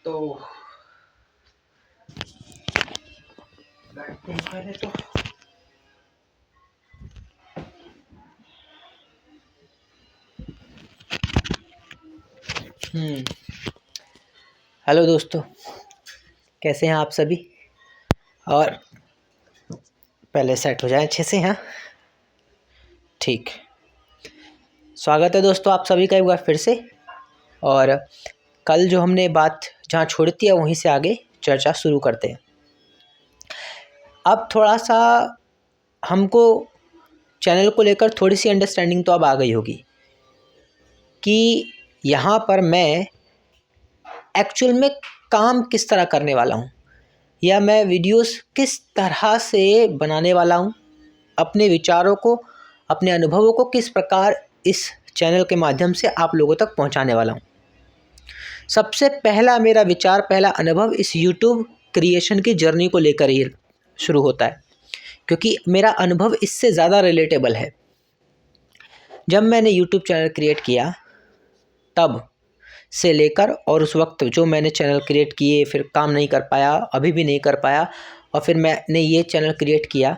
तो बैठते हैं पहले तो। हेलो दोस्तों, कैसे हैं आप सभी? और पहले सेट हो जाए अच्छे से। हाँ ठीक, स्वागत है दोस्तों आप सभी का एक बार फिर से। और कल जो हमने बात जहाँ छोड़ी थी वहीं से आगे चर्चा शुरू करते हैं। अब थोड़ा सा हमको चैनल को लेकर थोड़ी सी अंडरस्टैंडिंग तो अब आ गई होगी कि यहाँ पर मैं एक्चुअल में काम किस तरह करने वाला हूँ, या मैं वीडियोस किस तरह से बनाने वाला हूँ, अपने विचारों को, अपने अनुभवों को किस प्रकार इस चैनल के माध्यम से आप लोगों तक पहुँचाने वाला हूँ। सबसे पहला मेरा विचार, पहला अनुभव इस यूट्यूब क्रिएशन की जर्नी को लेकर ही शुरू होता है, क्योंकि मेरा अनुभव इससे ज़्यादा रिलेटेबल है। जब मैंने यूट्यूब चैनल क्रिएट किया तब से लेकर और उस वक्त जो मैंने चैनल क्रिएट किए, फिर काम नहीं कर पाया, अभी भी नहीं कर पाया, और फिर मैंने ये चैनल क्रिएट किया,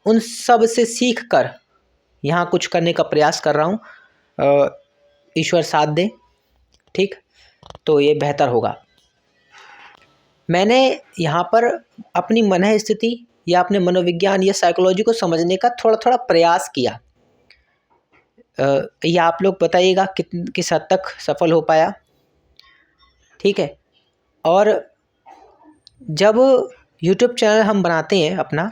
उन सब से सीख कर यहाँ कुछ करने का प्रयास कर रहा हूँ। ईश्वर साथ दे, ठीक, तो ये बेहतर होगा। मैंने यहाँ पर अपनी मन स्थिति या अपने मनोविज्ञान या साइकोलॉजी को समझने का थोड़ा थोड़ा प्रयास किया। या आप लोग बताइएगा किस हद तक सफल हो पाया, ठीक है। और जब YouTube चैनल हम बनाते हैं अपना,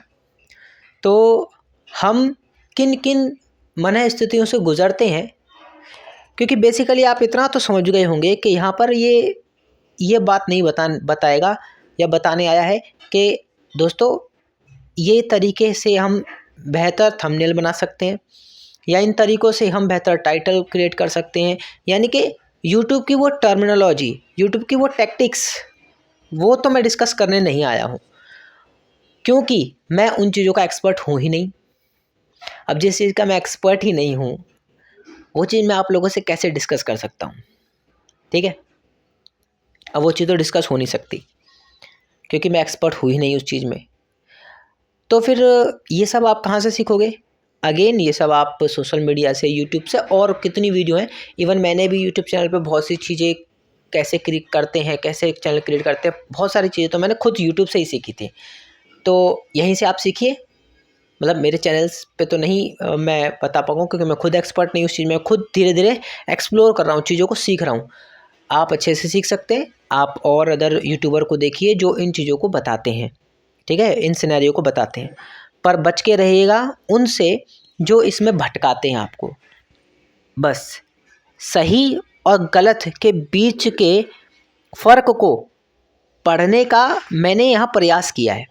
तो हम किन किन मन स्थितियों से गुज़रते हैं, क्योंकि बेसिकली आप इतना तो समझ गए होंगे कि यहाँ पर ये बात नहीं बताएगा या बताने आया है कि दोस्तों ये तरीके से हम बेहतर थंबनेल बना सकते हैं, या इन तरीक़ों से हम बेहतर टाइटल क्रिएट कर सकते हैं। यानी कि YouTube की वो टर्मिनोलॉजी, YouTube की वो टैक्टिक्स, वो तो मैं डिस्कस करने नहीं आया हूँ, क्योंकि मैं उन चीज़ों का एक्सपर्ट हूँ ही नहीं। अब जिस चीज़ का मैं एक्सपर्ट ही नहीं हूँ, वो चीज़ मैं आप लोगों से कैसे डिस्कस कर सकता हूँ, ठीक है। अब वो चीज़ तो डिस्कस हो नहीं सकती, क्योंकि मैं एक्सपर्ट हूँ ही नहीं उस चीज़ में। तो फिर ये सब आप कहाँ से सीखोगे? अगेन ये सब आप सोशल मीडिया से, यूट्यूब से, और कितनी वीडियो हैं। इवन मैंने भी यूट्यूब चैनल पे बहुत सी चीज़ें कैसे क्रिएट करते हैं, कैसे एक चैनल क्रिएट करते हैं, बहुत सारी चीज़ें तो मैंने खुद यूट्यूब से ही सीखी थी। तो यहीं से आप सीखिए। मतलब मेरे चैनल्स पे तो नहीं मैं बता पाऊँगा, क्योंकि मैं खुद एक्सपर्ट नहीं उस चीज़ में। खुद धीरे धीरे एक्सप्लोर कर रहा हूँ, चीज़ों को सीख रहा हूँ। आप अच्छे से सीख सकते हैं। आप और अदर यूट्यूबर को देखिए जो इन चीज़ों को बताते हैं, ठीक है, इन सिनेरियो को बताते हैं, पर बच के रहिएगा उनसे जो इसमें भटकाते हैं आपको। बस सही और गलत के बीच के फ़र्क को पढ़ने का मैंने यहाँ प्रयास किया है,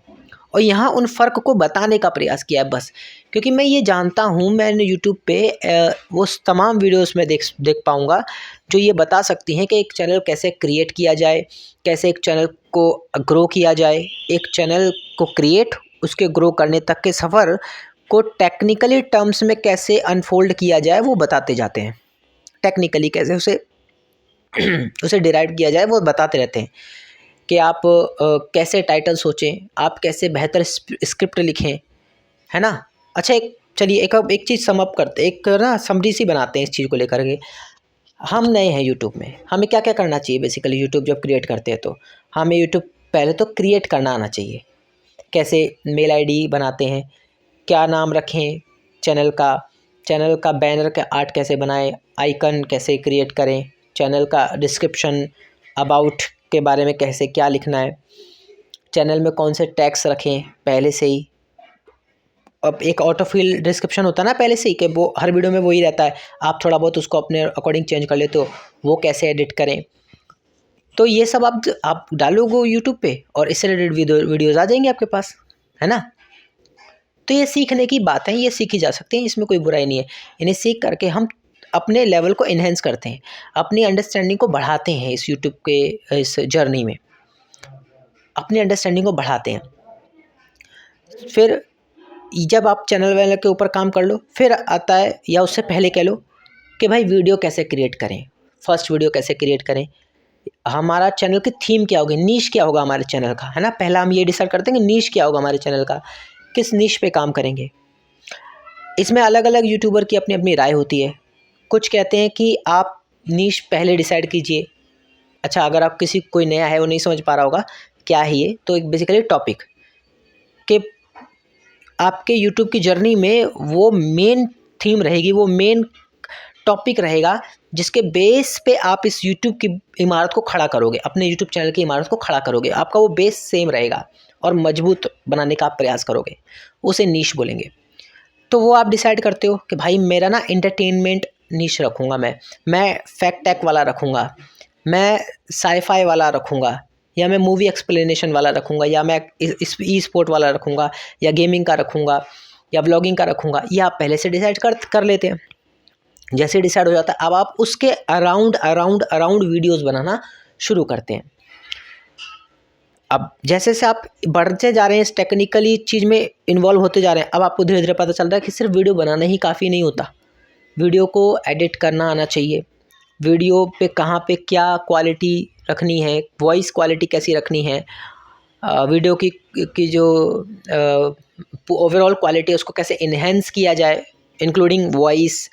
और यहाँ उन फ़र्क को बताने का प्रयास किया है बस। क्योंकि मैं ये जानता हूँ, मैंने यूट्यूब पे वो तमाम वीडियोस में देख पाऊँगा जो ये बता सकती हैं कि एक चैनल कैसे क्रिएट किया जाए, कैसे एक चैनल को ग्रो किया जाए, एक चैनल को क्रिएट, उसके ग्रो करने तक के सफ़र को टेक्निकली टर्म्स में कैसे अनफोल्ड किया जाए, वो बताते जाते हैं। टेक्निकली कैसे उसे डिराइव किया जाए, वो बताते रहते हैं कि आप कैसे टाइटल सोचें, आप कैसे बेहतर स्क्रिप्ट लिखें, है ना। अच्छा, चलिए एक चीज़ सम अप करते, एक ना समरी सी बनाते हैं इस चीज़ को लेकर के। हम नए हैं यूट्यूब में, हमें क्या क्या करना चाहिए? बेसिकली यूट्यूब जब क्रिएट करते हैं तो हमें यूट्यूब पहले तो क्रिएट करना आना चाहिए। कैसे मेल आईडी बनाते हैं, क्या नाम रखें चैनल का बैनर का आर्ट कैसे बनाएं, आइकन कैसे क्रिएट करें, चैनल का डिस्क्रिप्शन, अबाउट के बारे में कैसे क्या लिखना है, चैनल में कौन से टैग्स रखें पहले से ही। अब एक ऑटो फिल डिस्क्रिप्शन होता है ना पहले से ही, कि वो हर वीडियो में वही रहता है, आप थोड़ा बहुत उसको अपने अकॉर्डिंग चेंज कर लेते हो, वो कैसे एडिट करें। तो ये सब आप डालोगे यूट्यूब पे और इससे रिलेटेड वीडियोज़ आ जाएंगे आपके पास, है ना। तो ये सीखने की बात है, ये सीखी जा सकती है, इसमें कोई बुराई नहीं है। इन्हें सीख करके हम अपने लेवल को इन्हेंस करते हैं, अपनी अंडरस्टैंडिंग को बढ़ाते हैं। इस यूट्यूब के इस जर्नी में अपनी अंडरस्टैंडिंग को बढ़ाते हैं। फिर जब आप चैनल वैनल के ऊपर काम कर लो, फिर आता है, या उससे पहले कह लो कि भाई वीडियो कैसे क्रिएट करें, फर्स्ट वीडियो कैसे क्रिएट करें, हमारा चैनल की थीम क्या होगी, नीश क्या होगा हमारे चैनल का, है ना। पहला हम ये डिसाइड करते हैं कि नीश क्या होगा हमारे चैनल का, किस नीश पे काम करेंगे। इसमें अलग अलग यूट्यूबर की अपनी अपनी राय होती है। कुछ कहते हैं कि आप नीश पहले डिसाइड कीजिए। अच्छा, अगर आप किसी कोई नया है वो नहीं समझ पा रहा होगा क्या है ये, तो एक बेसिकली टॉपिक कि आपके यूट्यूब की जर्नी में वो मेन थीम रहेगी, वो मेन टॉपिक रहेगा जिसके बेस पे आप इस यूट्यूब की इमारत को खड़ा करोगे, अपने यूट्यूब चैनल की इमारत को खड़ा करोगे। आपका वो बेस सेम रहेगा और मजबूत बनाने का आप प्रयास करोगे, उसे नीश बोलेंगे। तो वो आप डिसाइड करते हो कि भाई मेरा ना एंटरटेनमेंट नीश रखूँगा, मैं फैक्ट टैक वाला रखूँगा, मैं साईफाई वाला रखूँगा, या मैं मूवी एक्सप्लेनेशन वाला रखूँगा, या मैं ई स्पोर्ट वाला रखूँगा, या गेमिंग का रखूँगा, या ब्लॉगिंग का रखूँगा। ये आप पहले से डिसाइड कर लेते हैं। जैसे डिसाइड हो जाता है, अब आप उसके अराउंड अराउंड अराउंड वीडियोस बनाना शुरू करते हैं। अब जैसे से आप बढ़ते जा रहे हैं, इस टेक्निकली चीज़ में इन्वॉल्व होते जा रहे हैं, अब आपको धीरे धीरे पता चल रहा है कि सिर्फ वीडियो बनाना ही काफ़ी नहीं होता, वीडियो को एडिट करना आना चाहिए, वीडियो पे कहाँ पे क्या क्वालिटी रखनी है, वॉइस क्वालिटी कैसी रखनी है, वीडियो की जो ओवरऑल क्वालिटी है उसको कैसे इन्हेंस किया जाए, इंक्लूडिंग वॉइस,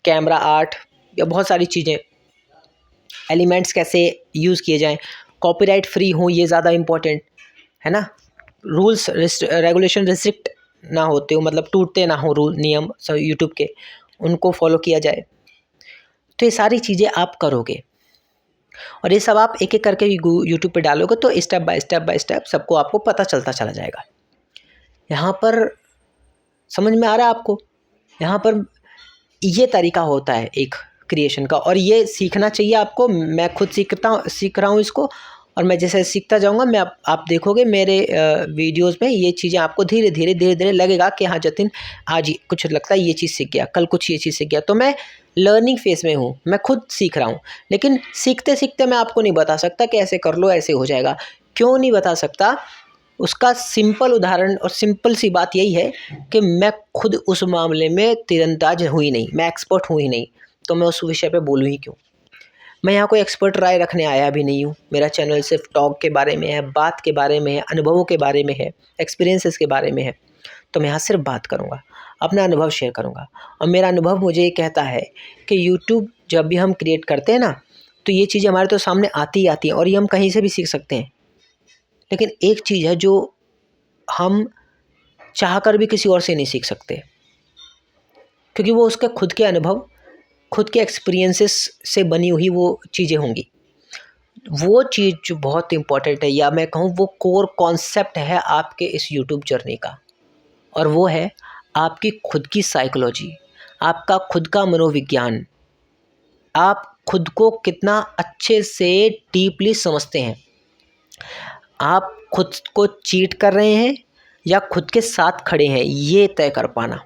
कैमरा आर्ट, या बहुत सारी चीज़ें, एलिमेंट्स कैसे यूज़ किए जाएं, कॉपीराइट फ्री हो, ये ज़्यादा इम्पोर्टेंट है ना। रूल्स रेगुलेशन रिस्ट्रिक्ट ना होते हो, मतलब टूटते ना हो रूल नियम सब यूट्यूब के, उनको फॉलो किया जाए। तो ये सारी चीज़ें आप करोगे और ये सब आप एक एक करके यूट्यूब पे डालोगे तो स्टेप बाय स्टेप सबको आपको पता चलता चला जाएगा। यहाँ पर समझ में आ रहा है आपको, यहाँ पर ये तरीका होता है एक क्रिएशन का, और ये सीखना चाहिए आपको। मैं खुद सीख रहा हूँ इसको, और मैं जैसे सीखता जाऊँगा मैं आप देखोगे मेरे वीडियोस में ये चीज़ें आपको धीरे धीरे लगेगा कि हाँ जतिन आज कुछ लगता है ये चीज़ सीख गया, कल कुछ ये चीज़ सीख गया। तो मैं लर्निंग फेज़ में हूँ, मैं खुद सीख रहा हूँ, लेकिन सीखते सीखते मैं आपको नहीं बता सकता कि ऐसे कर लो ऐसे हो जाएगा। क्यों नहीं बता सकता? उसका सिंपल उदाहरण और सिंपल सी बात यही है कि मैं खुद उस मामले में तीरंदाज हूँ ही नहीं, मैं एक्सपर्ट हूँ ही नहीं, तो मैं उस विषय पे बोलूँ ही क्यों। मैं यहाँ कोई एक्सपर्ट राय रखने आया भी नहीं हूँ। मेरा चैनल सिर्फ टॉक के बारे में है, बात के बारे में है, अनुभवों के बारे में है, एक्सपीरियंसेस के बारे में है। तो मैं यहाँ सिर्फ बात करूँगा, अपना अनुभव शेयर करूँगा, और मेरा अनुभव मुझे ये कहता है कि यूट्यूब जब भी हम क्रिएट करते हैं ना, तो ये चीज़ें हमारे तो सामने आती ही आती हैं, और ये हम कहीं से भी सीख सकते हैं। लेकिन एक चीज़ है जो हम चाहकर भी किसी और से नहीं सीख सकते, क्योंकि वो उसका खुद के अनुभव, खुद के एक्सपीरियंसेस से बनी हुई वो चीज़ें होंगी। वो चीज़ जो बहुत इम्पॉर्टेंट है, या मैं कहूँ वो कोर कॉन्सेप्ट है आपके इस यूट्यूब जर्नी का, और वो है आपकी खुद की साइकोलॉजी, आपका खुद का मनोविज्ञान। आप खुद को कितना अच्छे से डीपली समझते हैं, आप खुद को चीट कर रहे हैं या खुद के साथ खड़े हैं, ये तय कर पाना।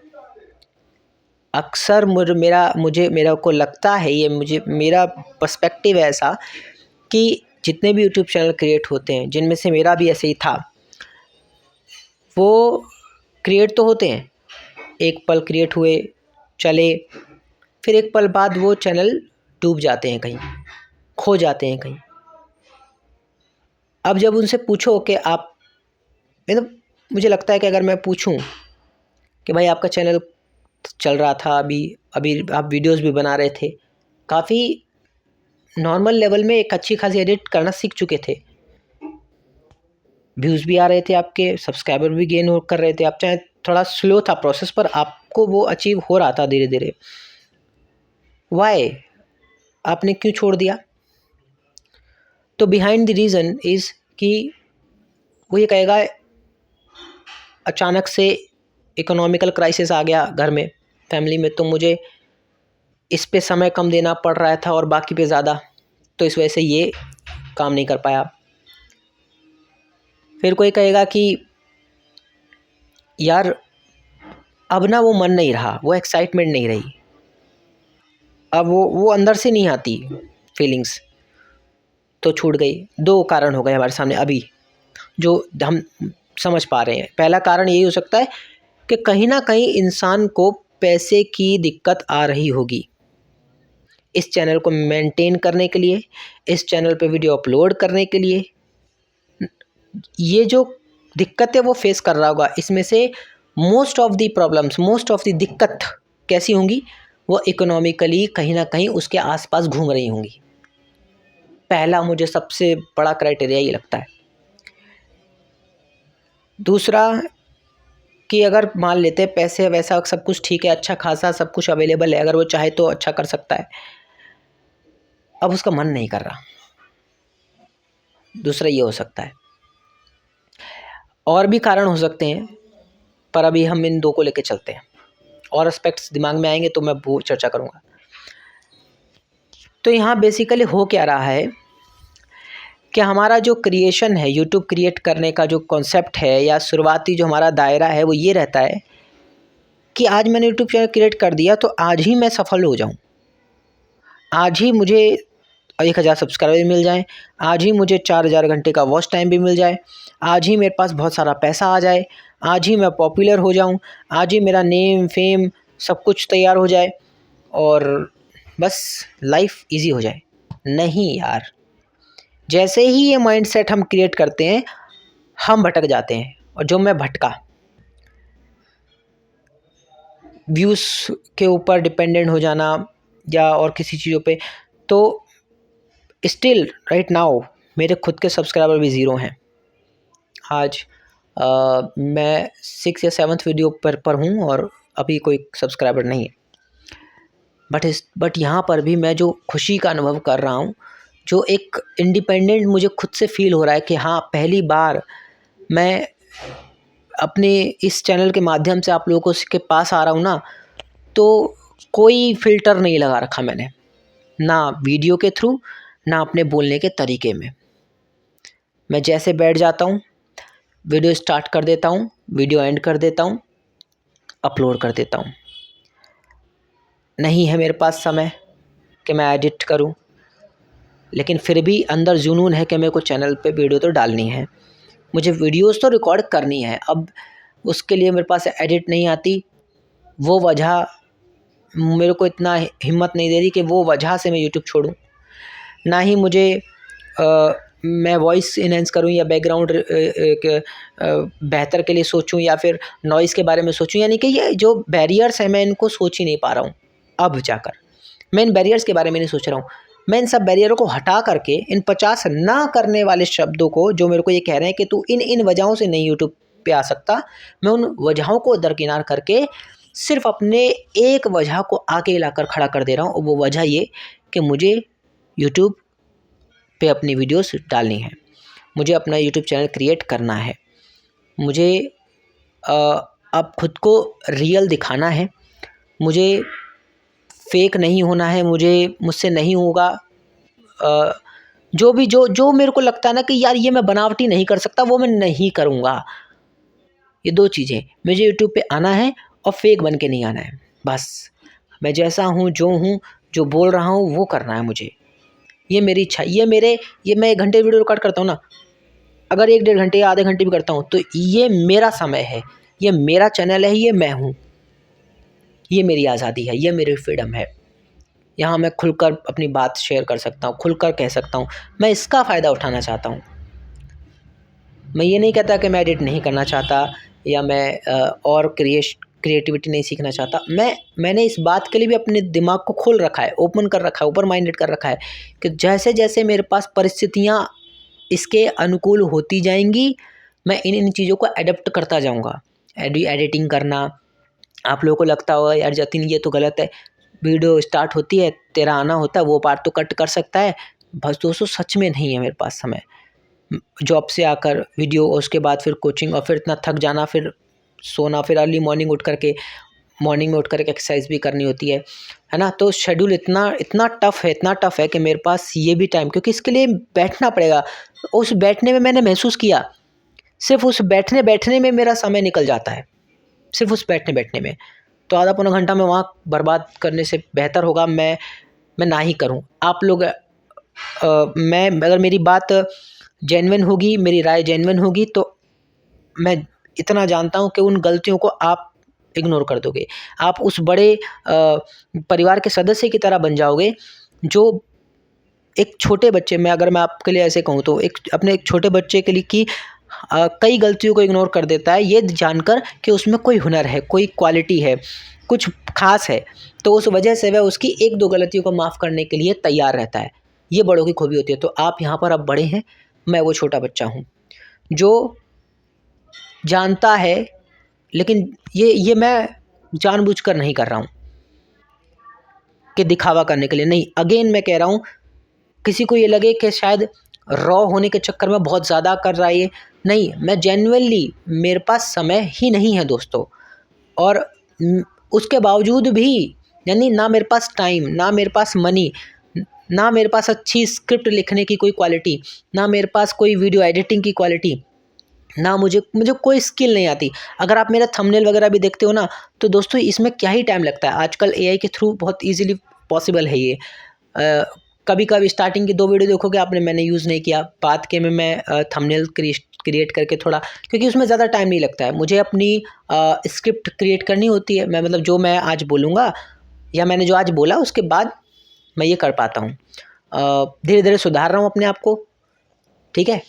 अक्सर मेरा को लगता है, ये मेरा पर्सपेक्टिव है ऐसा कि जितने भी यूट्यूब चैनल क्रिएट होते हैं, जिनमें से मेरा भी ऐसे ही था, वो क्रिएट तो होते हैं, एक पल क्रिएट हुए चले, फिर एक पल बाद वो चैनल डूब जाते हैं, कहीं खो जाते हैं कहीं। अब जब उनसे पूछो कि आप, मतलब मुझे लगता है कि अगर मैं पूछूं कि भाई आपका चैनल चल रहा था, अभी आप वीडियोस भी बना रहे थे, काफ़ी नॉर्मल लेवल में एक अच्छी खासी एडिट करना सीख चुके थे, व्यूज़ भी आ रहे थे, आपके सब्सक्राइबर भी गेन कर रहे थे, आप चाहे थोड़ा स्लो था प्रोसेस पर आपको वो अचीव हो रहा था धीरे धीरे, वाई आपने क्यों छोड़ दिया? तो बिहाइंड द रीज़न इज़ कि वो ये कहेगा अचानक से इकोनॉमिकल क्राइसिस आ गया घर में, फैमिली में, तो मुझे इस पे समय कम देना पड़ रहा था और बाकी पे ज़्यादा, तो इस वजह से ये काम नहीं कर पाया। फिर कोई कहेगा कि यार अब ना वो मन नहीं रहा, वो एक्साइटमेंट नहीं रही, अब वो अंदर से नहीं आती फीलिंग्स, तो छूट गई। दो कारण हो गए हमारे सामने अभी जो हम समझ पा रहे हैं। पहला कारण यही हो सकता है कि कहीं ना कहीं इंसान को पैसे की दिक्कत आ रही होगी, इस चैनल को मेंटेन करने के लिए, इस चैनल पे वीडियो अपलोड करने के लिए। ये जो दिक्कत है वो फेस कर रहा होगा। इसमें से most of the problems, most of the दिक्कत कैसी होंगी, वो इकोनॉमिकली कहीं ना कहीं उसके आसपास घूम रही होंगी। पहला मुझे सबसे बड़ा क्राइटेरिया ये लगता है। दूसरा कि अगर मान लेते हैं पैसे वैसा सब कुछ ठीक है, अच्छा खासा सब कुछ अवेलेबल है, अगर वो चाहे तो अच्छा कर सकता है, अब उसका मन नहीं कर रहा, दूसरा ये हो सकता है। और भी कारण हो सकते हैं, पर अभी हम इन दो को लेकर चलते हैं, और एस्पेक्ट्स दिमाग में आएंगे तो मैं वो चर्चा करूँगा। तो यहाँ बेसिकली हो क्या रहा है कि हमारा जो क्रिएशन है, यूट्यूब क्रिएट करने का जो कॉन्सेप्ट है या शुरुआती जो हमारा दायरा है वो ये रहता है कि आज मैंने यूट्यूब चैनल क्रिएट कर दिया तो आज ही मैं सफल हो जाऊं, आज ही मुझे 1000 सब्सक्राइबर मिल जाएं, आज ही मुझे 4000 घंटे का वॉच टाइम भी मिल जाए, आज ही मेरे पास बहुत सारा पैसा आ जाए, आज ही मैं पॉपुलर हो जाऊं, आज ही मेरा नेम फेम सब कुछ तैयार हो जाए और बस लाइफ इजी हो जाए। नहीं यार, जैसे ही ये माइंडसेट हम क्रिएट करते हैं हम भटक जाते हैं। और जो मैं भटका, व्यूज़ के ऊपर डिपेंडेंट हो जाना या और किसी चीज़ों पे, तो स्टिल राइट नाउ मेरे खुद के सब्सक्राइबर भी ज़ीरो हैं। आज मैं 6 या 7th वीडियो पर हूँ और अभी कोई सब्सक्राइबर नहीं है। बट यहाँ पर भी मैं जो खुशी का अनुभव कर रहा हूँ, जो एक इंडिपेंडेंट मुझे खुद से फील हो रहा है कि हाँ, पहली बार मैं अपने इस चैनल के माध्यम से आप लोगों के पास आ रहा हूँ ना, तो कोई फ़िल्टर नहीं लगा रखा मैंने, ना वीडियो के थ्रू ना अपने बोलने के तरीके में। मैं जैसे बैठ जाता हूँ, वीडियो स्टार्ट कर देता हूँ, वीडियो एंड कर देता हूँ, अपलोड कर देता हूँ। नहीं है मेरे पास समय कि मैं एडिट करूँ, लेकिन फिर भी अंदर जुनून है कि मेरे को चैनल पे वीडियो तो डालनी है, मुझे वीडियोस तो रिकॉर्ड करनी है। अब उसके लिए मेरे पास एडिट नहीं आती, वो वजह मेरे को इतना हिम्मत नहीं दे रही कि वो वजह से मैं यूट्यूब छोड़ूं। ना ही मुझे मैं वॉइस इनहेंस करूं या बैकग्राउंड बेहतर के लिए सोचूं या फिर नॉइज़ के बारे में सोचूं। यानी कि ये जो बैरियर्स हैं मैं इनको सोच ही नहीं पा रहा हूँ। अब जाकर मैं इन बैरियर्स के बारे में नहीं सोच रहा हूँ। मैं इन सब बैरियरों को हटा करके इन 50 ना करने वाले शब्दों को, जो मेरे को ये कह रहे हैं कि तू इन वजहों से नहीं यूट्यूब पे आ सकता, मैं उन वजहों को दरकिनार करके सिर्फ अपने एक वजह को आगे लाकर खड़ा कर दे रहा हूँ। वो वजह ये कि मुझे यूट्यूब पे अपनी वीडियोस डालनी है, मुझे अपना यूट्यूब चैनल क्रिएट करना है, मुझे अब खुद को रियल दिखाना है, मुझे फेक नहीं होना है, मुझसे नहीं होगा। जो मेरे को लगता है ना कि यार ये मैं बनावटी नहीं कर सकता, वो मैं नहीं करूँगा। ये 2 चीज़ें, मुझे यूट्यूब पे आना है और फेक बन के नहीं आना है। बस मैं जैसा हूँ, जो बोल रहा हूँ वो करना है मुझे। ये मेरी इच्छा, ये मैं 1 घंटे वीडियो रिकॉर्ड करता हूँ ना, अगर 1 डेढ़ घंटे या आधे घंटे भी करता हूँ तो ये मेरा समय है, ये मेरा चैनल है, ये मैं हूँ, ये मेरी आज़ादी है, ये मेरी फ्रीडम है। यहाँ मैं खुलकर अपनी बात शेयर कर सकता हूँ, खुलकर कह सकता हूँ, मैं इसका फ़ायदा उठाना चाहता हूँ। मैं ये नहीं कहता कि मैं एडिट नहीं करना चाहता या मैं और क्रिएटिविटी नहीं सीखना चाहता। मैंने इस बात के लिए भी अपने दिमाग को खोल रखा है, ओपन कर रखा है, ओपन माइंडेड कर रखा है कि जैसे जैसे मेरे पास परिस्थितियाँ इसके अनुकूल होती जाएंगी, मैं इन चीज़ों को एडप्ट करता जाऊँगा। एडिटिंग करना, आप लोगों को लगता होगा यार जतिन ये तो गलत है, वीडियो स्टार्ट होती है, तेरा आना होता है, वो पार्ट तो कट कर सकता है। बस दोस्तों सच में नहीं है मेरे पास समय। जॉब से आकर वीडियो और उसके बाद फिर कोचिंग और फिर इतना थक जाना, फिर सोना, फिर अर्ली मॉर्निंग में उठ कर के एक्सरसाइज भी करनी होती है ना। तो शेड्यूल इतना टफ़ है कि मेरे पास ये भी टाइम, क्योंकि इसके लिए बैठना पड़ेगा। उस बैठने में मैंने महसूस किया, सिर्फ उस बैठने में मेरा समय निकल जाता है, सिर्फ उस बैठने में। तो आधा पौना घंटा मैं वहाँ बर्बाद करने से बेहतर होगा मैं ना ही करूँ। आप लोग मैं अगर मेरी बात जेन्युइन होगी, मेरी राय जेन्युइन होगी, तो मैं इतना जानता हूँ कि उन गलतियों को आप इग्नोर कर दोगे। आप उस बड़े परिवार के सदस्य की तरह बन जाओगे जो एक छोटे बच्चे में, अगर मैं आपके लिए ऐसे कहूँ तो एक छोटे बच्चे के लिए कि कई गलतियों को इग्नोर कर देता है ये जानकर कि उसमें कोई हुनर है, कोई क्वालिटी है, कुछ खास है, तो उस वजह से वह उसकी एक दो गलतियों को माफ़ करने के लिए तैयार रहता है। ये बड़ों की खूबी होती है। तो आप यहाँ पर अब बड़े हैं, मैं वो छोटा बच्चा हूँ जो जानता है, लेकिन ये मैं जानबूझकर नहीं कर रहा हूँ कि दिखावा करने के लिए नहीं। अगेन मैं कह रहा हूँ, किसी को ये लगे कि शायद रॉ होने के चक्कर में बहुत ज़्यादा कर रहा है ये, नहीं, मैं जेन्युइनली, मेरे पास समय ही नहीं है दोस्तों, और उसके बावजूद भी, यानी ना मेरे पास टाइम, ना मेरे पास मनी, ना मेरे पास अच्छी स्क्रिप्ट लिखने की कोई क्वालिटी, ना मेरे पास कोई वीडियो एडिटिंग की क्वालिटी, ना मुझे कोई स्किल नहीं आती। अगर आप मेरा थंबनेल वगैरह भी देखते हो ना, तो दोस्तों इसमें क्या ही टाइम लगता है। आजकल एआई के थ्रू बहुत ईजिली पॉसिबल है ये। कभी कभी स्टार्टिंग की 2 वीडियो देखोगे आपने, मैंने यूज़ नहीं किया, बाद के में मैं थंबनेल क्रिएट करके थोड़ा, क्योंकि उसमें ज़्यादा टाइम नहीं लगता है। मुझे अपनी स्क्रिप्ट क्रिएट करनी होती है, मैं मतलब जो मैं आज बोलूँगा या मैंने जो आज बोला उसके बाद मैं ये कर पाता हूँ। धीरे धीरे सुधार रहा हूँ अपने आप को, ठीक है,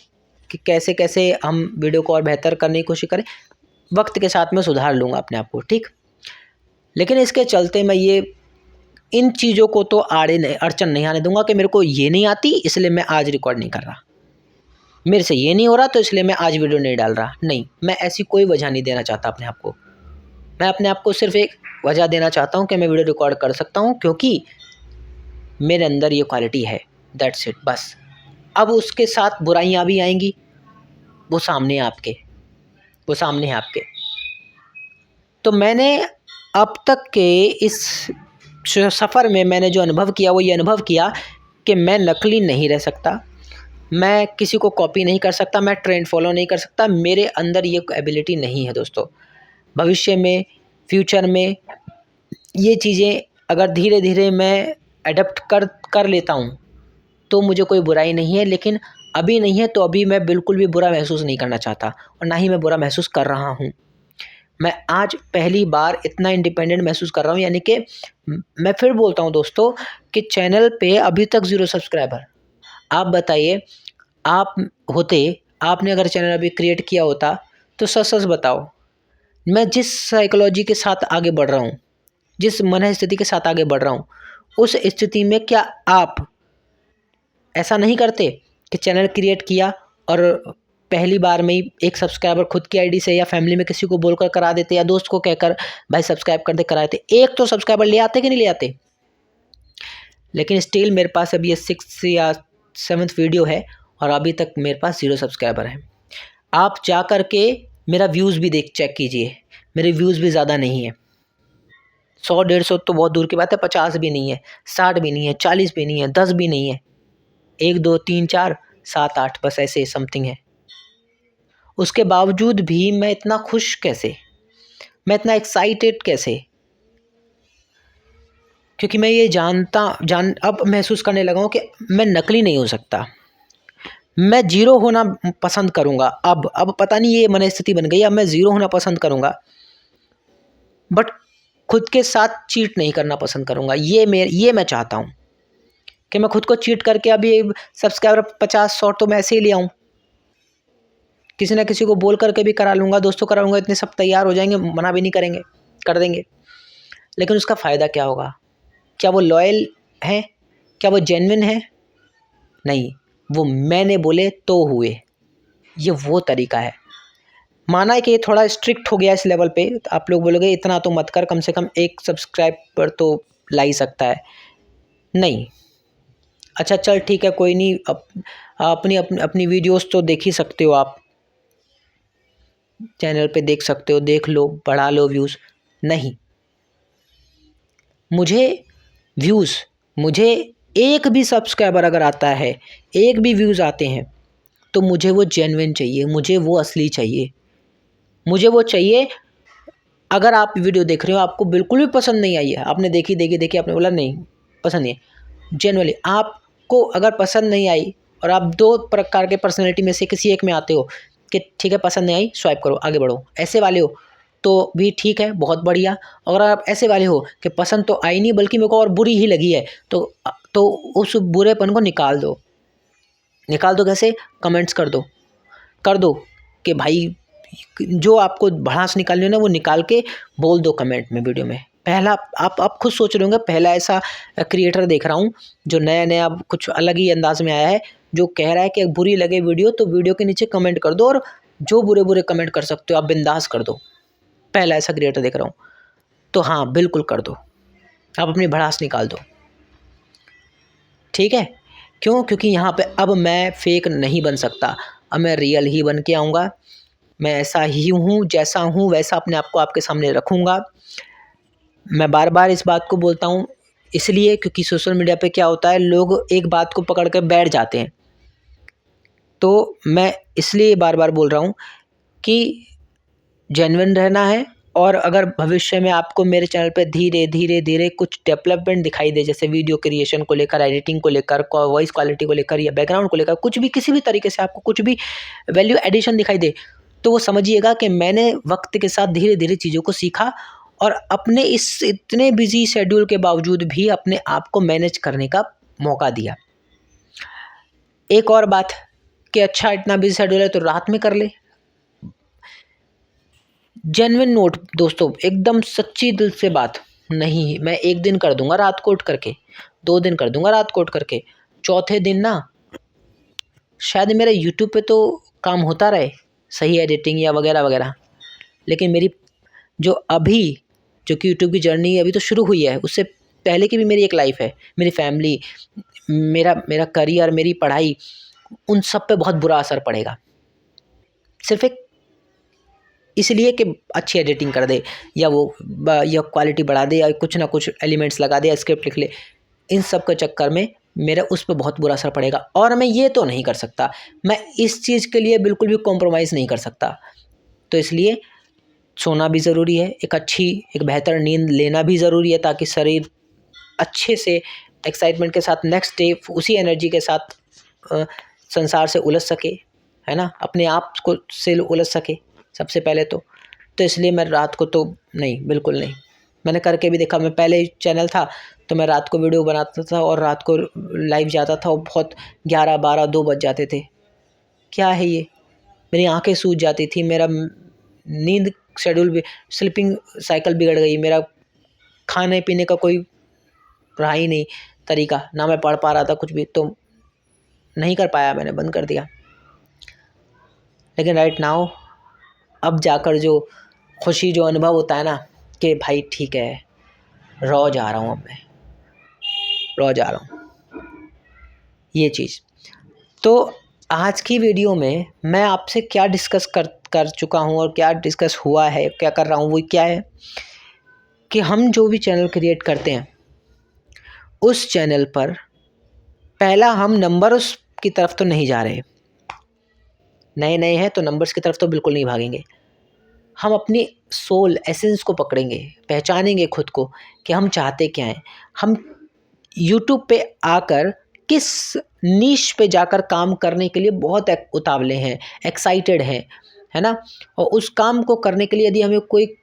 कि कैसे कैसे हम वीडियो को और बेहतर करने की कोशिश करें। वक्त के साथ मैं सुधार लूँगा अपने आप को, ठीक। लेकिन इसके चलते मैं ये इन चीज़ों को तो अड़चन नहीं आने दूंगा कि मेरे को ये नहीं आती इसलिए मैं आज रिकॉर्ड नहीं कर रहा, मेरे से ये नहीं हो रहा तो इसलिए मैं आज वीडियो नहीं डाल रहा। नहीं, मैं ऐसी कोई वजह नहीं देना चाहता अपने आप को। मैं अपने आप को सिर्फ एक वजह देना चाहता हूँ कि मैं वीडियो रिकॉर्ड कर सकता हूँ, क्योंकि मेरे अंदर ये क्वालिटी है, दैट्स इट, बस। अब उसके साथ बुराइयाँ भी आएंगी, वो सामने है आपके। तो मैंने अब तक के इस सफ़र में मैंने जो अनुभव किया वो ये अनुभव किया कि मैं नकली नहीं रह सकता, मैं किसी को कॉपी नहीं कर सकता, मैं ट्रेंड फॉलो नहीं कर सकता, मेरे अंदर ये एबिलिटी नहीं है दोस्तों। भविष्य में, फ्यूचर में ये चीज़ें अगर धीरे धीरे मैं अडप्ट कर लेता हूँ तो मुझे कोई बुराई नहीं है, लेकिन अभी नहीं है। तो अभी मैं बिल्कुल भी बुरा महसूस नहीं करना चाहता, और ना ही मैं बुरा महसूस कर रहा हूँ। मैं आज पहली बार इतना इंडिपेंडेंट महसूस कर रहा हूँ, यानी कि मैं फिर बोलता हूँ दोस्तों कि चैनल पे अभी तक 0 सब्सक्राइबर। आप बताइए, आपने अगर चैनल अभी क्रिएट किया होता तो सच बताओ, मैं जिस साइकोलॉजी के साथ आगे बढ़ रहा हूँ, जिस मन स्थिति के साथ आगे बढ़ रहा हूँ, उस स्थिति में क्या आप ऐसा नहीं करते कि चैनल क्रिएट किया और पहली बार में ही एक सब्सक्राइबर खुद की आईडी से या फैमिली में किसी को बोलकर करा देते, या दोस्त को कहकर भाई सब्सक्राइब कर दे, करा देते, एक तो सब्सक्राइबर ले आते कि नहीं ले आते। लेकिन स्टिल मेरे पास अभी ये 6 या 7th वीडियो है और अभी तक मेरे पास 0 सब्सक्राइबर है। आप जा कर के मेरा व्यूज़ भी चेक कीजिए, मेरे व्यूज़ भी ज़्यादा नहीं है। 100-150 तो बहुत दूर की बात है, 50 भी नहीं है, 60 भी नहीं है, 40 भी नहीं है, 10 भी नहीं है, 1 2 3 4 7 8 बस ऐसे समथिंग है। उसके बावजूद भी मैं इतना खुश कैसे, मैं इतना एक्साइटेड कैसे? क्योंकि मैं ये अब महसूस करने लगा हूँ कि मैं नकली नहीं हो सकता, मैं ज़ीरो होना पसंद करूँगा। अब पता नहीं ये मनस्थिति बन गई, अब मैं ज़ीरो होना पसंद करूँगा, बट खुद के साथ चीट नहीं करना पसंद करूँगा। ये मैं चाहता हूँ कि मैं खुद को चीट करके अभी सब्सक्राइबर 50-100 तो मैं ऐसे ही ले आऊँ, किसी ना किसी को बोल करके भी करा लूँगा, दोस्तों करा लूँगा, इतने सब तैयार हो जाएंगे, मना भी नहीं करेंगे, कर देंगे। लेकिन उसका फ़ायदा क्या होगा? क्या वो लॉयल हैं? क्या वो जेन्युइन हैं? नहीं, वो मैंने बोले तो हुए, ये वो तरीका है। माना है कि ये थोड़ा स्ट्रिक्ट हो गया इस लेवल पे, तो आप लोग बोलोगे इतना तो मत कर, कम से कम 1 सब्सक्राइबर तो ला ही सकता है। नहीं, अच्छा चल ठीक है, कोई नहीं, अपनी वीडियोस तो देख ही सकते हो आप, चैनल पे देख सकते हो, देख लो, बढ़ा लो व्यूज़। नहीं, मुझे एक भी सब्सक्राइबर अगर आता है, एक भी व्यूज़ आते हैं, तो मुझे वो जेन्युइन चाहिए, मुझे वो असली चाहिए, मुझे वो चाहिए। अगर आप वीडियो देख रहे हो, आपको बिल्कुल भी पसंद नहीं आई है, आपने देखी आपने बोला नहीं पसंद नहीं है, जेन्युइनली आपको अगर पसंद नहीं आई और आप 2 प्रकार के पर्सनैलिटी में से किसी एक में आते हो कि ठीक है पसंद नहीं आई, स्वाइप करो, आगे बढ़ो, ऐसे वाले हो तो भी ठीक है, बहुत बढ़िया। अगर आप ऐसे वाले हो कि पसंद तो आई नहीं बल्कि मेरे को और बुरी ही लगी है, तो तो उस बुरेपन को निकाल दो। कैसे? कमेंट्स कर दो कि भाई जो आपको भड़ास निकालनी है ना वो निकाल के बोल दो कमेंट में, वीडियो में। पहला आप खुद सोच रहे होंगे, पहला ऐसा क्रिएटर देख रहा हूँ जो नया कुछ अलग ही अंदाज में आया है, जो कह रहा है कि बुरी लगे वीडियो तो वीडियो के नीचे कमेंट कर दो और जो बुरे कमेंट कर सकते हो आप बिंदास कर दो। पहला ऐसा क्रिएटर देख रहा हूँ। तो हाँ, बिल्कुल कर दो, आप अपनी भड़ास निकाल दो। ठीक है? क्यों? क्योंकि यहाँ पे अब मैं फेक नहीं बन सकता, अब मैं रियल ही बन के आऊँगा। मैं ऐसा ही हूँ, जैसा हूँ वैसा अपने आप को आपके सामने रखूँगा। मैं बार बार इस बात को बोलता हूँ इसलिए क्योंकि सोशल मीडिया पे क्या होता है, लोग एक बात को पकड़ कर बैठ जाते हैं। तो मैं इसलिए बार बार बोल रहा हूँ कि जेन्युइन रहना है, और अगर भविष्य में आपको मेरे चैनल पे धीरे कुछ डेवलपमेंट दिखाई दे, जैसे वीडियो क्रिएशन को लेकर, एडिटिंग को लेकर, वॉइस क्वालिटी को लेकर या बैकग्राउंड को लेकर, कुछ भी किसी भी तरीके से आपको कुछ भी वैल्यू एडिशन दिखाई दे, तो वो समझिएगा कि मैंने वक्त के साथ धीरे चीज़ों को सीखा और अपने इस इतने बिजी शेड्यूल के बावजूद भी अपने आप को मैनेज करने का मौका दिया। एक और बात कि अच्छा इतना बिजी शेड्यूल है तो रात में कर ले। जेन्युइन नोट दोस्तों, एकदम सच्ची दिल से बात, नहीं मैं एक दिन कर दूंगा रात को उठ करके, 2 दिन कर दूंगा रात को उठ करके, चौथे दिन ना शायद मेरा यूट्यूब पे तो काम होता रहे, सही एडिटिंग या वगैरह, लेकिन मेरी जो कि यूट्यूब की जर्नी अभी तो शुरू हुई है, उससे पहले की भी मेरी एक लाइफ है, मेरी फैमिली, मेरा करियर, मेरी पढ़ाई, उन सब पे बहुत बुरा असर पड़ेगा। सिर्फ एक इसलिए कि अच्छी एडिटिंग कर दे या क्वालिटी बढ़ा दे या कुछ ना कुछ एलिमेंट्स लगा दे या स्क्रिप्ट लिख ले, इन सब के चक्कर में मेरा उस पर बहुत बुरा असर पड़ेगा। और मैं ये तो नहीं कर सकता, मैं इस चीज़ के लिए बिल्कुल भी कॉम्प्रोमाइज़ नहीं कर सकता। तो इसलिए सोना भी ज़रूरी है, एक बेहतर नींद लेना भी ज़रूरी है, ताकि शरीर अच्छे से एक्साइटमेंट के साथ नेक्स्ट डे उसी एनर्जी के साथ संसार से उलझ सके, है ना, अपने आप को से उलझ सके सबसे पहले तो इसलिए मैं रात को तो नहीं, बिल्कुल नहीं। मैंने करके भी देखा, मैं पहले चैनल था तो मैं रात को वीडियो बनाता था और रात को लाइव जाता था और बहुत 11, 12, 2 बज जाते थे। क्या है ये? मेरी आंखें सूज जाती थी, मेरा नींद शेड्यूल भी, स्लीपिंग साइकिल बिगड़ गई, मेरा खाने पीने का कोई रहा ही नहीं तरीका, ना मैं पढ़ पा रहा था कुछ भी, तो नहीं कर पाया, मैंने बंद कर दिया। लेकिन राइट नाउ अब जाकर जो खुशी, जो अनुभव होता है ना कि भाई ठीक है, रॉ जा रहा हूँ, अब मैं रॉ जा रहा हूँ, ये चीज़। तो आज की वीडियो में मैं आपसे क्या डिस्कस कर चुका हूँ और क्या डिस्कस हुआ है, क्या कर रहा हूँ, वो क्या है कि हम जो भी चैनल क्रिएट करते हैं उस चैनल पर पहला हम नंबर्स की तरफ तो नहीं जा रहे, नए हैं तो नंबर्स की तरफ तो बिल्कुल नहीं भागेंगे। हम अपनी सोल एसेंस को पकड़ेंगे, पहचानेंगे खुद को कि हम चाहते क्या हैं, हम यूट्यूब पे आकर किस नीश पे जाकर काम करने के लिए बहुत उतावले हैं, एक्साइटेड हैं, है ना। और उस काम को करने के लिए यदि हमें कोई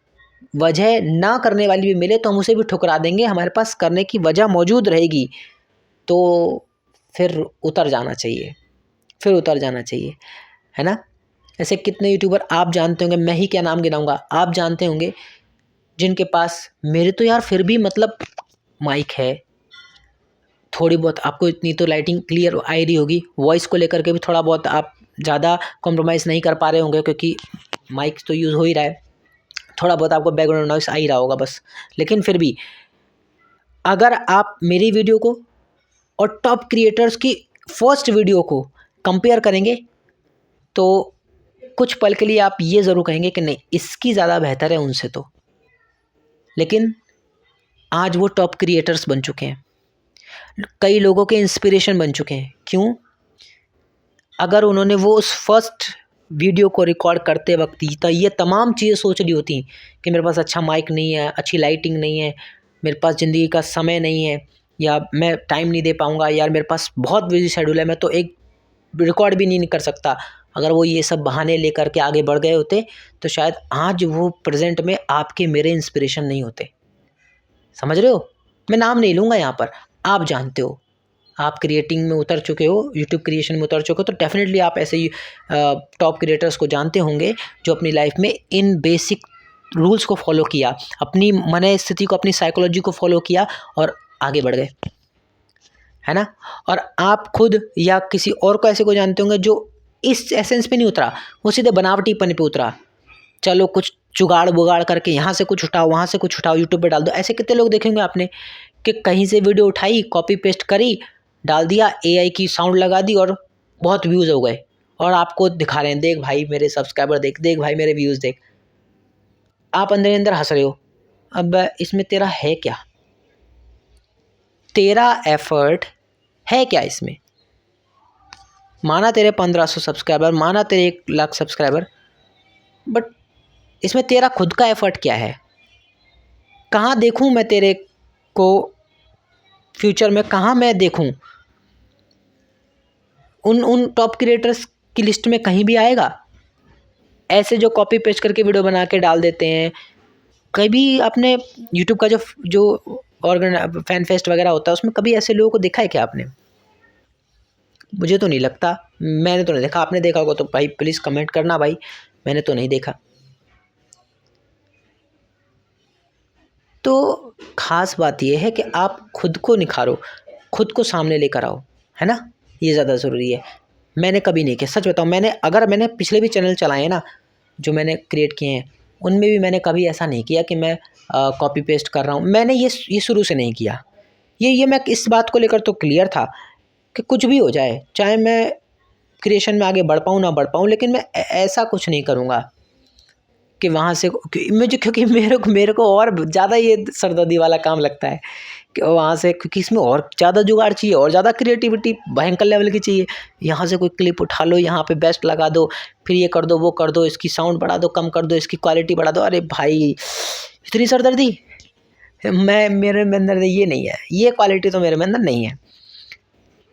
वजह ना करने वाली भी मिले तो हम उसे भी ठुकरा देंगे, हमारे पास करने की वजह मौजूद रहेगी तो फिर उतर जाना चाहिए, है ना। ऐसे कितने यूट्यूबर आप जानते होंगे, मैं ही क्या नाम गिनाऊंगा, आप जानते होंगे, जिनके पास, मेरे तो यार फिर भी मतलब माइक है, थोड़ी बहुत आपको इतनी तो लाइटिंग क्लियर आ रही होगी, वॉइस को लेकर के भी थोड़ा बहुत आप ज़्यादा कॉम्प्रोमाइज़ नहीं कर पा रहे होंगे क्योंकि माइक तो यूज़ हो ही रहा है, थोड़ा बहुत आपको बैकग्राउंड नॉइस आ ही रहा होगा बस। लेकिन फिर भी अगर आप मेरी वीडियो को और टॉप क्रिएटर्स की फर्स्ट वीडियो को कंपेयर करेंगे तो कुछ पल के लिए आप ये ज़रूर कहेंगे कि नहीं, इसकी ज़्यादा बेहतर है उनसे तो। लेकिन आज वो टॉप क्रिएटर्स बन चुके हैं, कई लोगों के इंस्पिरेशन बन चुके हैं। क्यों? अगर उन्होंने वो उस फर्स्ट वीडियो को रिकॉर्ड करते वक्त ये तमाम चीज़ें सोच ली होती कि मेरे पास अच्छा माइक नहीं है, अच्छी लाइटिंग नहीं है, मेरे पास ज़िंदगी का समय नहीं है, या मैं टाइम नहीं दे पाऊँगा, यार मेरे पास बहुत बिजी शेड्यूल है, मैं तो एक रिकॉर्ड भी नहीं कर सकता, अगर वो ये सब बहाने लेकर के आगे बढ़ गए होते तो शायद आज वो प्रेजेंट में आपके मेरे इंस्पिरेशन नहीं होते। समझ रहे हो? मैं नाम नहीं लूँगा यहाँ पर, आप जानते हो आप क्रिएटिंग में उतर चुके हो, यूट्यूब क्रिएशन में उतर चुके हो, तो डेफिनेटली आप ऐसे ही टॉप क्रिएटर्स को जानते होंगे जो अपनी लाइफ में इन बेसिक रूल्स को फॉलो किया, अपनी मन स्थिति को, अपनी साइकोलॉजी को फॉलो किया और आगे बढ़ गए, है ना। और आप खुद या किसी और को ऐसे को जानते होंगे जो इस एसेंस पे नहीं उतरा, वो सीधे बनावटीपन पे उतरा। चलो कुछ जुगाड़ बुगाड़ करके यहाँ से कुछ उठाओ, वहाँ से कुछ उठाओ, यूट्यूब पे डाल दो। ऐसे कितने लोग देखेंगे आपने कि कहीं से वीडियो उठाई, कॉपी पेस्ट करी, डाल दिया, एआई की साउंड लगा दी और बहुत व्यूज़ हो गए, और आपको दिखा रहे हैं, देख भाई मेरे सब्सक्राइबर देख, देख भाई मेरे व्यूज़ देख। आप अंदर ही अंदर हंस रहे हो। अब इसमें तेरा है क्या? तेरा एफर्ट है क्या इसमें? माना तेरे 1500 सब्सक्राइबर, माना तेरे 1 लाख सब्सक्राइबर, बट इसमें तेरा खुद का एफर्ट क्या है? कहाँ देखूँ मैं तेरे को फ्यूचर में, कहाँ मैं देखूँ? उन टॉप क्रिएटर्स की लिस्ट में कहीं भी आएगा? ऐसे जो कॉपी पेस्ट करके वीडियो बना के डाल देते हैं। कभी आपने यूट्यूब का जो फैन फेस्ट वगैरह होता है, उसमें कभी ऐसे लोगों को देखा है क्या आपने? मुझे तो नहीं लगता, मैंने तो नहीं देखा। आपने देखा होगा तो भाई प्लीज़ कमेंट करना भाई, मैंने तो नहीं देखा। तो ख़ास बात यह है कि आप खुद को निखारो, खुद को सामने लेकर आओ, है ना। ये ज़्यादा ज़रूरी है। मैंने कभी नहीं किया, सच बताऊँ। मैंने पिछले भी चैनल चलाए हैं ना, जो मैंने क्रिएट किए हैं, उनमें भी मैंने कभी ऐसा नहीं किया कि मैं कॉपी पेस्ट कर रहा हूँ। मैंने ये शुरू से नहीं किया। ये मैं इस बात को लेकर तो क्लियर था कि कुछ भी हो जाए, चाहे मैं क्रिएशन में आगे बढ़ पाऊँ ना बढ़ पाऊँ, लेकिन मैं ऐसा कुछ नहीं करूँगा कि वहाँ से क्योंकि मेरे को और ज़्यादा ये सरदर्दी वाला काम लगता है कि वहाँ से, क्योंकि इसमें और ज़्यादा जुगाड़ चाहिए और ज़्यादा क्रिएटिविटी भयंकर लेवल की चाहिए। यहाँ से कोई क्लिप उठा लो, यहाँ पे बेस्ट लगा दो, फिर ये कर दो, वो कर दो, इसकी साउंड बढ़ा दो, कम कर दो, इसकी क्वालिटी बढ़ा दो। अरे भाई इतनी सरदर्दी मेरे में अंदर ये नहीं है, ये क्वालिटी तो मेरे में अंदर नहीं है।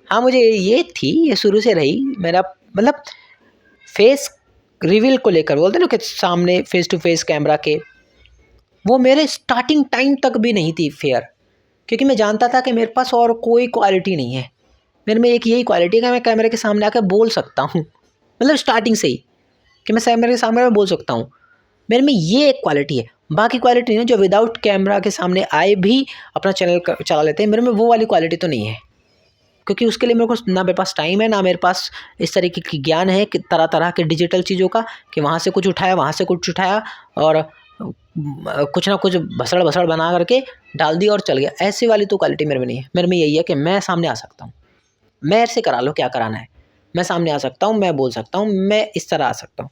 हाँ, मुझे ये शुरू से रही, मेरा मतलब फेस रिवील को लेकर, बोलते ना कि सामने फेस टू फेस कैमरा के, वो मेरे स्टार्टिंग टाइम तक भी नहीं थी फेयर, क्योंकि मैं जानता था कि मेरे पास और कोई क्वालिटी नहीं है। मेरे में एक यही क्वालिटी है कि मैं कैमरे के सामने आकर बोल सकता हूँ, मतलब स्टार्टिंग से ही कि मैं कैमरे के सामने में बोल सकता हूँ। मेरे में ये एक क्वालिटी है, बाकी क्वालिटी नहीं, जो विदाउट कैमरा के सामने आए भी अपना चैनल चला लेते हैं। मेरे में वो वाली क्वालिटी तो नहीं है, क्योंकि उसके लिए मेरे को ना मेरे पास टाइम है, ना मेरे पास इस तरीके की ज्ञान है कि तरह तरह के डिजिटल चीज़ों का, कि वहाँ से कुछ उठाया, वहाँ से कुछ उठाया और कुछ ना कुछ भसड़ भसड़ बना करके डाल दिया और चल गया। ऐसी वाली तो क्वालिटी मेरे में नहीं है। मेरे में यही है कि मैं सामने आ सकता हूँ, मैं ऐसे करा लो क्या कराना है, मैं सामने आ सकता हूँ, मैं बोल सकता हूँ, मैं इस तरह आ सकता हूँ।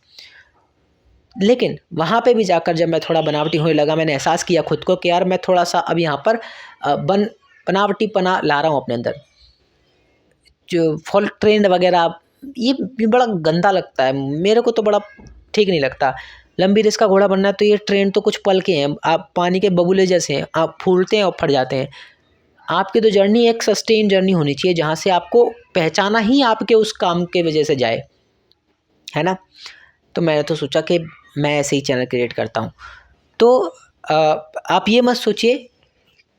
लेकिन वहाँ पे भी जाकर जब मैं थोड़ा बनावटी होने लगा, मैंने एहसास किया खुद को कि यार मैं थोड़ा सा अब यहाँ पर बनावटीपना ला रहा हूँ अपने अंदर। जो फॉल ट्रेंड वगैरह, ये बड़ा गंदा लगता है मेरे को, तो बड़ा ठीक नहीं लगता। लंबी रेस का घोड़ा बनना है तो ये ट्रेंड तो कुछ पल के हैं, आप पानी के बबूले जैसे हैं, आप फूलते हैं और फट जाते हैं। आपकी तो जर्नी एक सस्टेन जर्नी होनी चाहिए, जहाँ से आपको पहचाना ही आपके उस काम के वजह से जाए, है ना। तो मैंने तो सोचा कि मैं ऐसे ही चैनल क्रिएट करता हूँ। तो आप ये मत सोचिए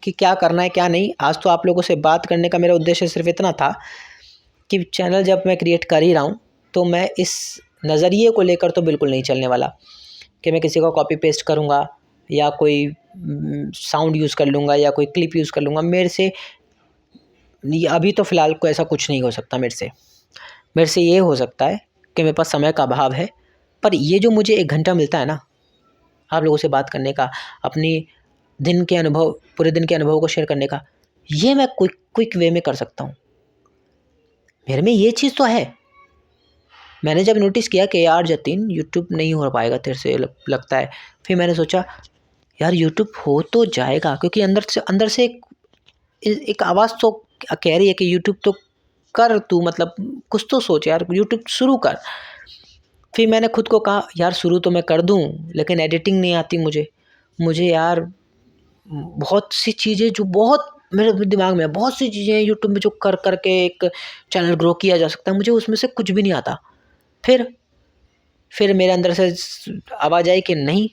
कि क्या करना है क्या नहीं। आज तो आप लोगों से बात करने का मेरा उद्देश्य सिर्फ इतना था कि चैनल जब मैं क्रिएट कर ही रहा हूँ, तो मैं इस नज़रिए को लेकर तो बिल्कुल नहीं चलने वाला कि मैं किसी को कॉपी पेस्ट करूँगा या कोई साउंड यूज़ कर लूँगा या कोई क्लिप यूज़ कर लूँगा। मेरे से अभी तो फ़िलहाल को ऐसा कुछ नहीं हो सकता मेरे से ये हो सकता है कि मेरे पास समय का अभाव है, पर ये जो मुझे 1 घंटा मिलता है ना आप लोगों से बात करने का, अपनी दिन के अनुभव, पूरे दिन के अनुभव को शेयर करने का, ये मैं क्विक वे में कर सकता हूँ। मेरे में ये चीज़ तो है। मैंने जब नोटिस किया कि यार जतिन यूट्यूब नहीं हो पाएगा तेरे से लगता है, फिर मैंने सोचा यार यूट्यूब हो तो जाएगा, क्योंकि अंदर से एक आवाज़ तो कह रही है कि यूट्यूब तो कर तू, मतलब कुछ तो सोच यार, यूट्यूब शुरू कर। फिर मैंने खुद को कहा यार शुरू तो मैं कर दूँ, लेकिन एडिटिंग नहीं आती मुझे यार। बहुत सी चीज़ें जो बहुत मेरे दिमाग में, बहुत सी चीज़ें हैं यूट्यूब में जो कर के एक चैनल ग्रो किया जा सकता है, मुझे उसमें से कुछ भी नहीं आता। फिर मेरे अंदर से आवाज़ आई कि नहीं,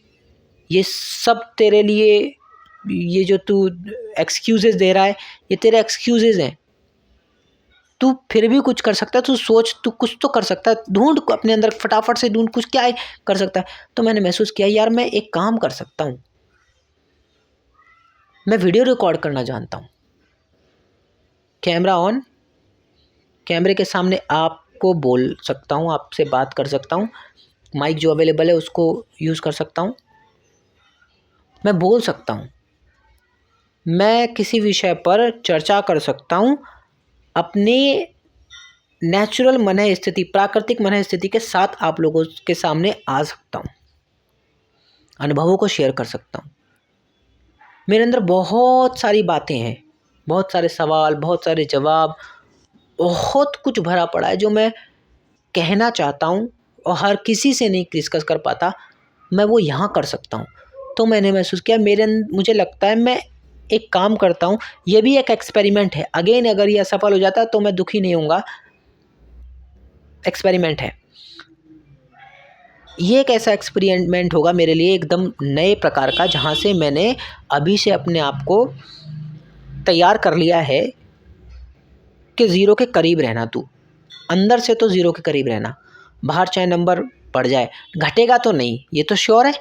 ये सब तेरे लिए, ये जो तू एक्सक्यूज़ेज़ दे रहा है, ये तेरे एक्सक्यूज़ेज़ हैं। तू फिर भी कुछ कर सकता है, तू सोच, तू कुछ तो कर सकता है, ढूंढ अपने अंदर, फटाफट से ढूंढ कुछ, क्या है कर सकता है। तो मैंने महसूस किया यार मैं एक काम कर सकता हूँ, मैं वीडियो रिकॉर्ड करना जानता हूँ। कैमरा ऑन, कैमरे के सामने आपको बोल सकता हूँ, आपसे बात कर सकता हूँ, माइक जो अवेलेबल है उसको यूज़ कर सकता हूँ, मैं बोल सकता हूँ, मैं किसी विषय पर चर्चा कर सकता हूँ, अपने नेचुरल मन स्थिति, प्राकृतिक मन स्थिति के साथ आप लोगों के सामने आ सकता हूँ, अनुभवों को शेयर कर सकता हूँ। मेरे अंदर बहुत सारी बातें हैं, बहुत सारे सवाल, बहुत सारे जवाब, बहुत कुछ भरा पड़ा है जो मैं कहना चाहता हूँ और हर किसी से नहीं डिस्कस कर पाता, मैं वो यहाँ कर सकता हूँ। तो मैंने महसूस किया मुझे लगता है मैं एक काम करता हूँ, ये भी एक एक्सपेरिमेंट है। अगेन अगर ये असफल हो जाता तो मैं दुखी नहीं होऊंगा, एक्सपेरिमेंट है। ये एक ऐसा एक्सपेरिमेंट होगा मेरे लिए एकदम नए प्रकार का, जहाँ से मैंने अभी से अपने आप को तैयार कर लिया है कि ज़ीरो के करीब रहना। तू अंदर से तो ज़ीरो के करीब रहना, बाहर चाहे नंबर बढ़ जाए, घटेगा तो नहीं, ये तो श्योर है।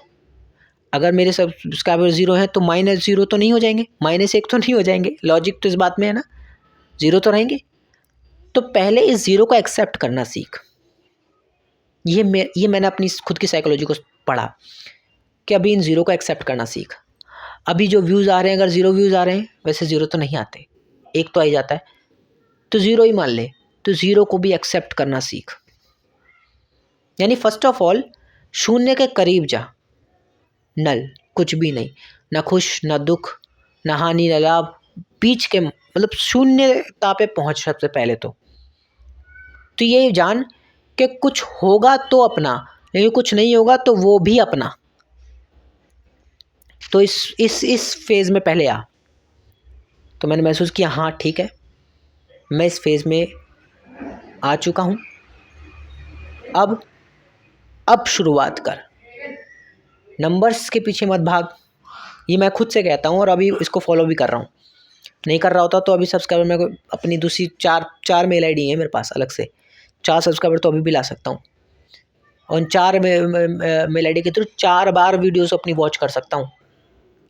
अगर मेरे सब्सक्राइबर ज़ीरो हैं तो माइनस ज़ीरो तो नहीं हो जाएंगे, -1 तो नहीं हो जाएंगे, लॉजिक तो इस बात में है ना, ज़ीरो तो रहेंगे। तो पहले इस ज़ीरो को एक्सेप्ट करना सीख। ये मैंने अपनी खुद की साइकोलॉजी को पढ़ा कि अभी इन ज़ीरो को एक्सेप्ट करना सीख। अभी जो व्यूज़ आ रहे हैं, अगर ज़ीरो व्यूज़ आ रहे हैं, वैसे ज़ीरो तो नहीं आते, एक तो आ ही जाता है, तो ज़ीरो ही मान ले। तो ज़ीरो को भी एक्सेप्ट करना सीख, यानी फर्स्ट ऑफ ऑल शून्य के करीब जा, नल, कुछ भी नहीं, ना खुश ना दुख, ना हानि ना लाभ, बीच के मतलब शून्यता पे पहुंच सबसे पहले तो ये जान कि कुछ होगा तो अपना, लेकिन कुछ नहीं होगा तो वो भी अपना। तो इस फेज़ में पहले आ। तो मैंने महसूस किया हाँ ठीक है, मैं इस फेज़ में आ चुका हूँ, अब शुरुआत कर, नंबर्स के पीछे मत भाग। ये मैं खुद से कहता हूँ और अभी इसको फॉलो भी कर रहा हूँ। नहीं कर रहा होता तो अभी सब्सक्राइबर मेरे को अपनी दूसरी चार मेल आईडी है मेरे पास अलग से, 4 सब्सक्राइबर तो अभी भी ला सकता हूँ, और उन 4 मेल आईडी के थ्रू 4 बार वीडियोस अपनी वॉच कर सकता हूँ।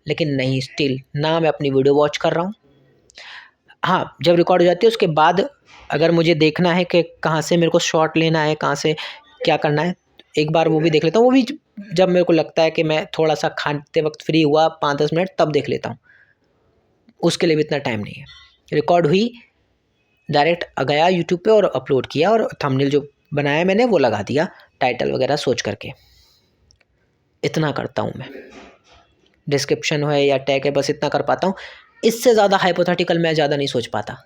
लेकिन नहीं, स्टिल ना मैं अपनी वीडियो वॉच कर रहा हूँ। हाँ, जब रिकॉर्ड हो जाती है उसके बाद अगर मुझे देखना है कि कहाँ से मेरे को शॉट लेना है, कहाँ से क्या करना है, एक बार वो भी देख लेता हूँ। वो भी जब मेरे को लगता है कि मैं थोड़ा सा खाते वक्त फ्री हुआ 5-10 मिनट, तब देख लेता हूँ, उसके लिए भी इतना टाइम नहीं है। रिकॉर्ड हुई, डायरेक्ट गया यूट्यूब पे और अपलोड किया, और थंबनेल जो बनाया मैंने वो लगा दिया, टाइटल वगैरह सोच करके। इतना करता हूँ मैं, डिस्क्रिप्शन है या टैग है, बस इतना कर पाता हूँ। इससे ज़्यादा हाइपोथेटिकल मैं ज़्यादा नहीं सोच पाता,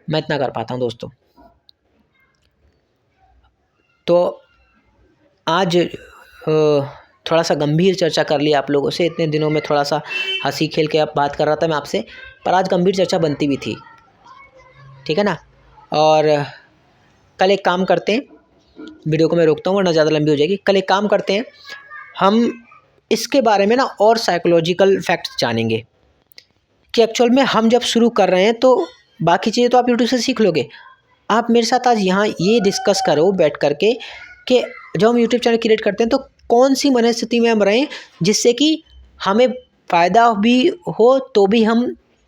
मैं इतना कर पाता हूँ दोस्तों। तो आज थोड़ा सा गंभीर चर्चा कर ली आप लोगों से। इतने दिनों में थोड़ा सा हंसी खेल के अब बात कर रहा था मैं आपसे, पर आज गंभीर चर्चा बनती भी थी, ठीक है ना। और कल एक काम करते हैं, वीडियो को मैं रोकता हूँ वरना ज़्यादा लंबी हो जाएगी। कल एक काम करते हैं, हम इसके बारे में ना और साइकोलॉजिकल फैक्ट्स जानेंगे कि एक्चुअल में हम जब शुरू कर रहे हैं तो बाकी चीज़ें तो आप यूट्यूब से सीख लोगे। आप मेरे साथ आज यहाँ ये डिस्कस करो बैठ करके कि जब हम यूट्यूब चैनल क्रिएट करते हैं तो कौन सी मनस्थिति में हम रहें जिससे कि हमें फ़ायदा भी हो तो भी हम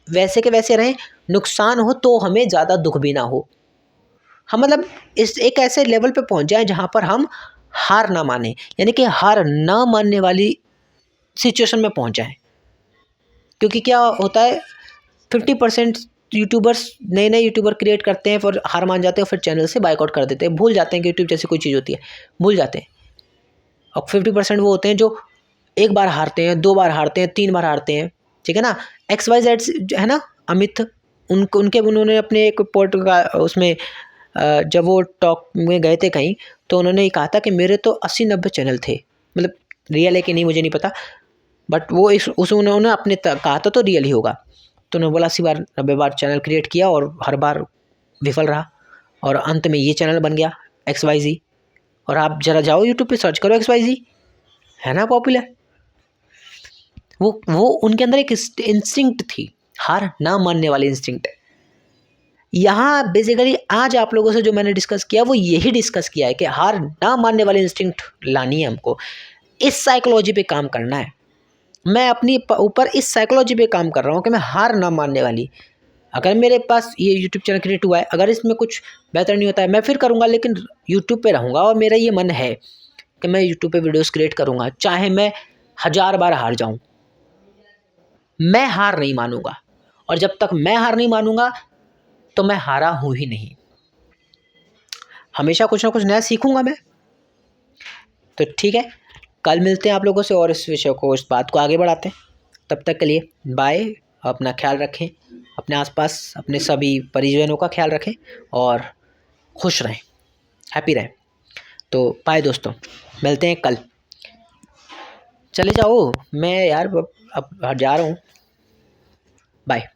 वैसे के वैसे रहें, नुकसान हो तो हमें ज़्यादा दुख भी ना हो। हम मतलब इस एक ऐसे लेवल पे पहुँच जाएँ जहाँ पर हम हार ना माने, यानी कि हार ना मानने वाली सिचुएशन में पहुँच जाएँ। क्योंकि क्या होता है, 50% यूट्यूबर्स, नए यूट्यूबर क्रिएट करते हैं, फिर हार मान जाते हैं, फिर चैनल से बाइकआउट कर देते हैं, भूल जाते हैं कि यूट्यूब जैसी कोई चीज़ होती है, भूल जाते हैं। और 50% वो होते हैं जो एक बार हारते हैं, 2 बार हारते हैं, 3 बार हारते हैं, ठीक है ना। XYZ है ना, अमित, उन्होंने अपने एक पोर्ट का उसमें जब वो टॉक में गए थे कहीं, तो उन्होंने ये कहा था कि मेरे तो 80-90 चैनल थे, मतलब रियल है कि नहीं मुझे नहीं पता, बट वो उन्होंने अपने कहा था तो रियल ही होगा। तो उन्होंने बोला 80 बार 90 बार चैनल क्रिएट किया और हर बार विफल रहा, और अंत में ये चैनल बन गया XYZ। और आप ज़रा जाओ यूट्यूब पे सर्च करो XYZ, है ना पॉपुलर। वो उनके अंदर एक इंस्टिंक्ट थी, हार ना मानने वाली इंस्टिंक्ट। यहाँ बेसिकली आज आप लोगों से जो मैंने डिस्कस किया वो यही डिस्कस किया है कि हार ना मानने वाली इंस्टिंक्ट लानी है हमको, इस साइकोलॉजी पे काम करना है। मैं अपनी ऊपर इस साइकोलॉजी पे काम कर रहा हूँ कि मैं हार ना मानने वाली। अगर मेरे पास ये यूट्यूब चैनल क्रिएट हुआ है, अगर इसमें कुछ बेहतर नहीं होता है मैं फिर करूँगा, लेकिन यूट्यूब पे रहूँगा और मेरा ये मन है कि मैं यूट्यूब पे वीडियोस क्रिएट करूँगा, चाहे मैं 1000 बार हार जाऊँ, मैं हार नहीं मानूंगा। और जब तक मैं हार नहीं मानूंगा तो मैं हारा हूँ ही नहीं, हमेशा कुछ ना कुछ नया सीखूंगा मैं। तो ठीक है, कल मिलते हैं आप लोगों से और इस विषय को, इस बात को आगे बढ़ाते हैं। तब तक के लिए बाय, अपना ख्याल रखें, अपने आसपास अपने सभी परिजनों का ख्याल रखें और खुश रहें, हैप्पी रहें। तो बाय दोस्तों, मिलते हैं कल। चले जाओ, मैं यार अब जा रहा हूँ, बाय।